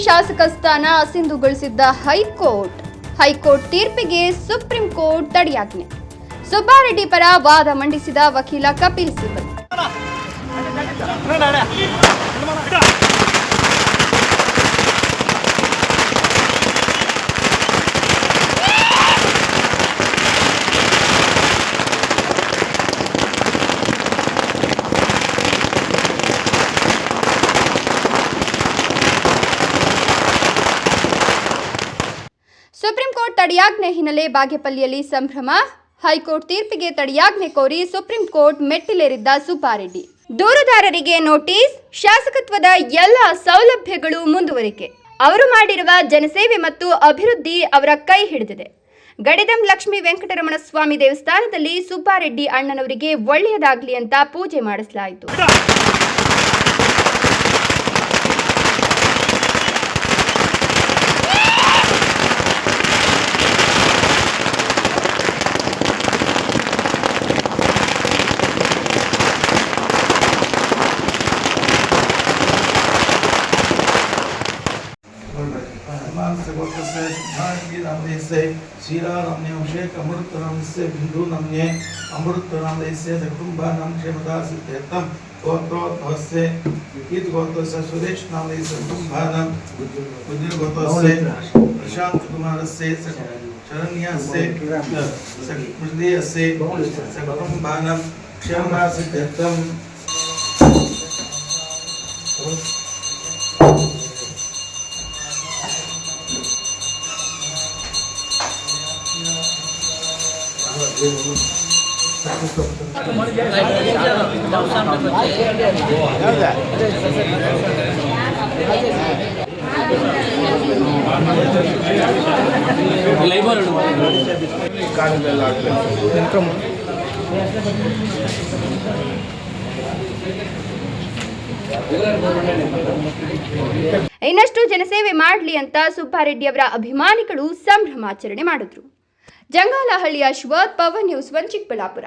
ಶಾಸಕ ಸ್ಥಾನ ಅಸಿಂಧುಗೊಳಿಸಿದ್ದ ಹೈಕೋರ್ಟ್ ತೀರ್ಪಿಗೆ ಸುಪ್ರೀಂ ಕೋರ್ಟ್ ತಡೆಯಾಜ್ಞೆ. ಸುಬ್ಬಾರೆಡ್ಡಿ ಪರ ವಾದ ಮಂಡಿಸಿದ ವಕೀಲ ಕಪಿಲ್ ಸಿಬಲ್. ಸುಪ್ರೀಂ ಕೋರ್ಟ್ ತಡೆಯಾಜ್ಞೆ ಹಿನ್ನೆಲೆ ಬಾಗೇಪಲ್ಲಿಯಲ್ಲಿ ಸಂಭ್ರಮ. ಹೈಕೋರ್ಟ್ ತೀರ್ಪಿಗೆ ತಡೆಯಾಜ್ಞೆ ಕೋರಿ ಸುಪ್ರೀಂ ಕೋರ್ಟ್ ಮೆಟ್ಟಿಲೇರಿದ್ದ ಸುಬ್ಬಾರೆಡ್ಡಿ. ದೂರುದಾರರಿಗೆ ನೋಟಿಸ್, ಶಾಸಕತ್ವದ ಎಲ್ಲ ಸೌಲಭ್ಯಗಳು ಮುಂದುವರಿಕೆ. ಅವರು ಮಾಡಿರುವ ಜನಸೇವೆ ಮತ್ತು ಅಭಿವೃದ್ಧಿ ಅವರ ಕೈ ಹಿಡಿದಿದೆ. ಗಡಿದಂ ಲಕ್ಷ್ಮೀ ವೆಂಕಟರಮಣ ಸ್ವಾಮಿ ದೇವಸ್ಥಾನದಲ್ಲಿ ಸುಬ್ಬಾರೆಡ್ಡಿ ಅಣ್ಣನವರಿಗೆ ಒಳ್ಳೆಯದಾಗಲಿ ಅಂತ ಪೂಜೆ ಮಾಡಿಸಲಾಯಿತು. शीलानम्य अभिषेक अमृतनाम से बिंदु नम्य अमृतनाम से कुटुंबानां क्षेमता सिद्ध्यर्थम गोत्रोद्भवस्य इत गोत्र से सुरेश नाम से कुटुंबानां उज्जवल गोत्र से प्रशांत कुमार से शरण्या से मुजदे से कुटुंबानां क्षेमता सिद्ध्यर्थम ಇನ್ನಷ್ಟು ಜನಸೇವೆ ಮಾಡಲಿ ಅಂತ ಸುಬ್ಬಾರೆಡ್ಡಿ ಅವರ ಅಭಿಮಾನಿಗಳು ಸಂಭ್ರಮಾಚರಣೆ ಮಾಡಿದ್ರು. ಜಂಗಾಲಹಳ್ಳಿಯ ಅಶ್ವಥ್, ಪವನ್ ನ್ಯೂಸ್ 1 ಚಿಕ್ಕಬಳ್ಳಾಪುರ.